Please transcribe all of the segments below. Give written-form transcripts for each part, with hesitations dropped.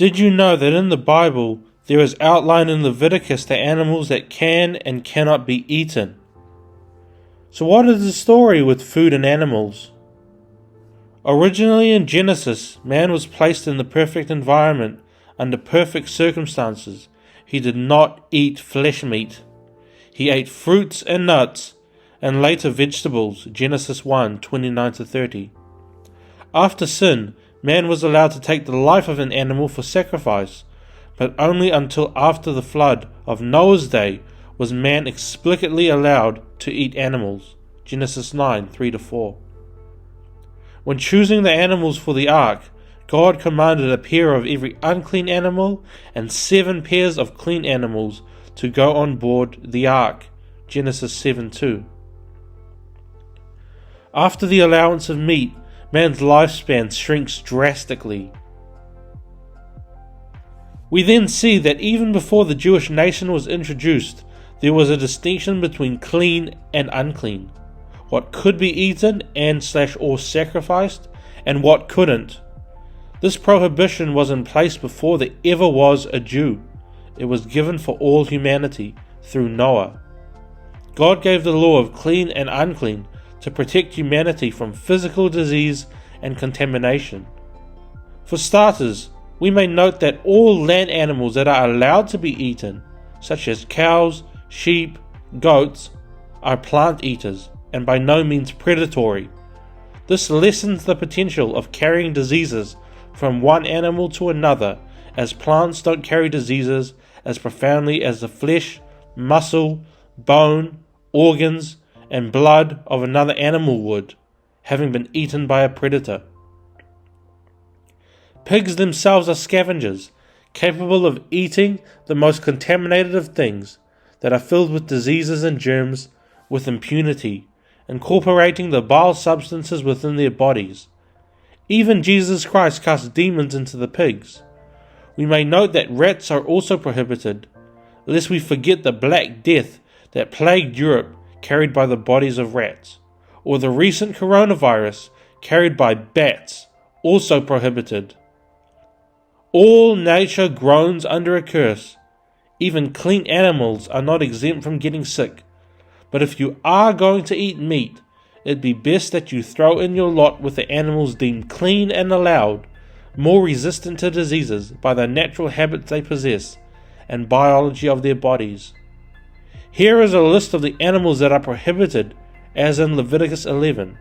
Did you know that in the Bible there is outlined in Leviticus the animals that can and cannot be eaten? So what is the story with food and animals? Originally in Genesis, man was placed in the perfect environment under perfect circumstances. He did not eat flesh meat. He ate fruits and nuts, and later vegetables, Genesis 1:29-30. After sin, man was allowed to take the life of an animal for sacrifice, but only until after the flood of Noah's day was man explicitly allowed to eat animals, Genesis 9:3-4. When choosing the animals for the ark, God commanded a pair of every unclean animal and 7 pairs of clean animals to go on board the ark, Genesis 7:2. After the allowance of meat, man's lifespan shrinks drastically. We then see that even before the Jewish nation was introduced, there was a distinction between clean and unclean, what could be eaten and/or sacrificed, and what couldn't. This prohibition was in place before there ever was a Jew. It was given for all humanity through Noah. God gave the law of clean and unclean to protect humanity from physical disease and contamination. For starters, we may note that all land animals that are allowed to be eaten, such as cows, sheep, goats, are plant eaters and by no means predatory. This lessens the potential of carrying diseases from one animal to another, as plants don't carry diseases as profoundly as the flesh, muscle, bone, organs, and blood of another animal would, having been eaten by a predator. Pigs themselves are scavengers, capable of eating the most contaminated of things that are filled with diseases and germs with impunity, incorporating the bile substances within their bodies. Even Jesus Christ cast demons into the pigs. We may note that rats are also prohibited, lest we forget the Black Death that plagued Europe carried by the bodies of rats, or the recent coronavirus carried by bats, also prohibited. All nature groans under a curse. Even clean animals are not exempt from getting sick. But if you are going to eat meat, it'd be best that you throw in your lot with the animals deemed clean and allowed, more resistant to diseases by the natural habits they possess and biology of their bodies. Here is a list of the animals that are prohibited, as in Leviticus 11.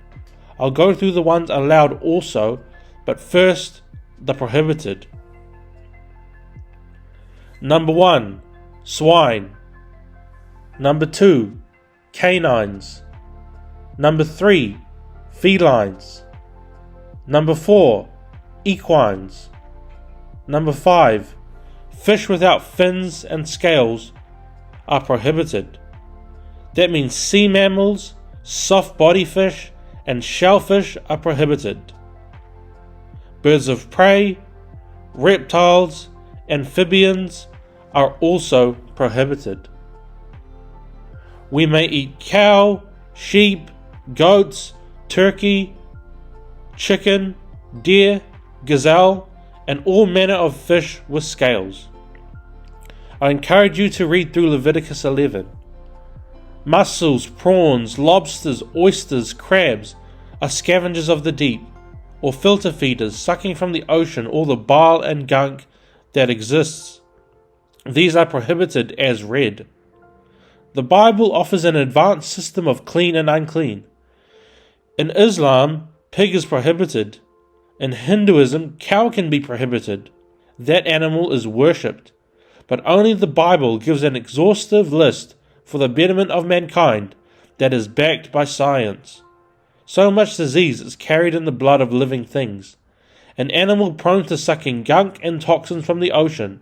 I'll go through the ones allowed also, but first, the prohibited. Number 1. Swine. Number 2. Canines. Number 3. Felines. Number 4. Equines. Number 5. Fish without fins and scales are prohibited. That means sea mammals, soft body fish, and shellfish are prohibited. Birds of prey, reptiles, amphibians are also prohibited. We may eat cow, sheep, goats, turkey, chicken, deer, gazelle, and all manner of fish with scales. I encourage you to read through Leviticus 11. Mussels, prawns, lobsters, oysters, crabs are scavengers of the deep, or filter feeders sucking from the ocean all the bile and gunk that exists. These are prohibited as read. The Bible offers an advanced system of clean and unclean. In Islam, pig is prohibited. In Hinduism, cow can be prohibited. That animal is worshipped. But only the Bible gives an exhaustive list for the betterment of mankind that is backed by science. So much disease is carried in the blood of living things. An animal prone to sucking gunk and toxins from the ocean,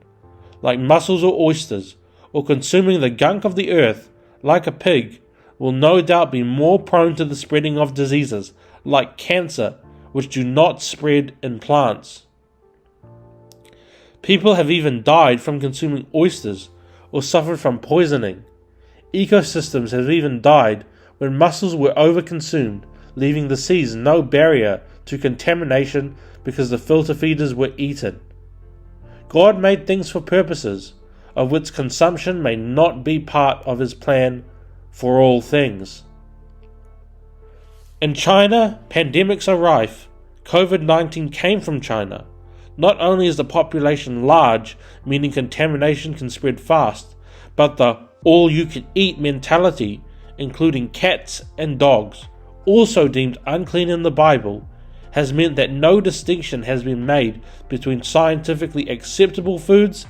like mussels or oysters, or consuming the gunk of the earth, like a pig, will no doubt be more prone to the spreading of diseases, like cancer, which do not spread in plants. People have even died from consuming oysters, or suffered from poisoning. Ecosystems have even died when mussels were overconsumed, leaving the seas no barrier to contamination because the filter feeders were eaten. God made things for purposes, of which consumption may not be part of his plan for all things. In China, pandemics are rife. COVID-19 came from China. Not only is the population large, meaning contamination can spread fast, but the all-you-can-eat mentality, including cats and dogs, also deemed unclean in the Bible, has meant that no distinction has been made between scientifically acceptable foods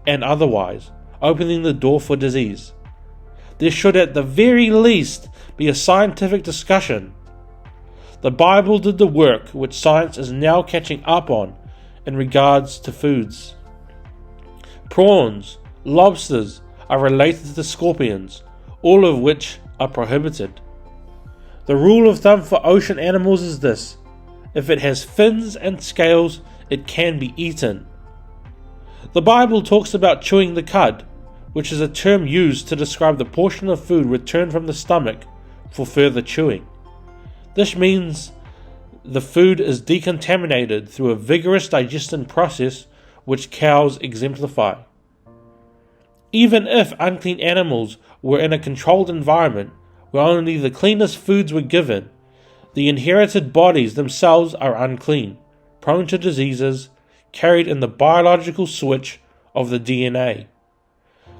and otherwise, opening the door for disease. There should at the very least be a scientific discussion. The Bible did the work which science is now catching up on in regards to foods. Prawns, lobsters are related to scorpions, all of which are prohibited. The rule of thumb for ocean animals is this: if it has fins and scales, it can be eaten. The Bible talks about chewing the cud, which is a term used to describe the portion of food returned from the stomach for further chewing. This means the food is decontaminated through a vigorous digestion process which cows exemplify. Even if unclean animals were in a controlled environment where only the cleanest foods were given, the inherited bodies themselves are unclean, prone to diseases, carried in the biological switch of the DNA.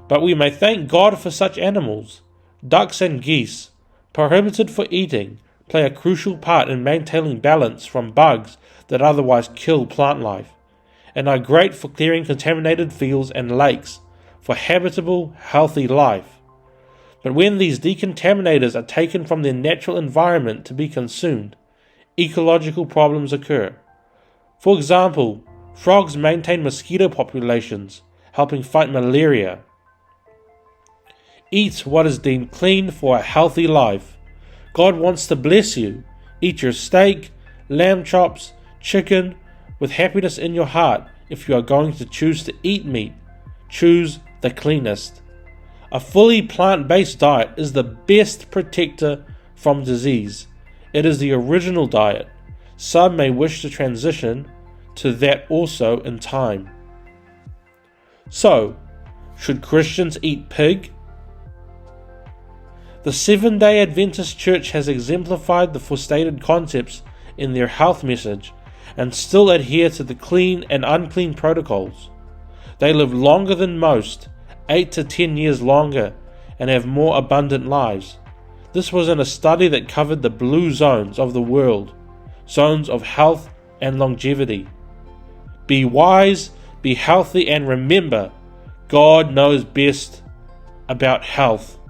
But we may thank God for such animals. Ducks and geese, prohibited for eating, play a crucial part in maintaining balance from bugs that otherwise kill plant life, and are great for clearing contaminated fields and lakes for habitable, healthy life. But when these decontaminators are taken from their natural environment to be consumed, ecological problems occur. For example, frogs maintain mosquito populations, helping fight malaria. Eat what is deemed clean for a healthy life. God wants to bless you. Eat your steak, lamb chops, chicken, with happiness in your heart. If you are going to choose to eat meat, choose the cleanest. A fully plant-based diet is the best protector from disease. It is the original diet. Some may wish to transition to that also in time. So, should Christians eat pig? The Seventh-day Adventist Church has exemplified the forestated concepts in their health message and still adhere to the clean and unclean protocols. They live longer than most, 8 to 10 years longer, and have more abundant lives. This was in a study that covered the blue zones of the world, zones of health and longevity. Be wise, be healthy, and remember, God knows best about health.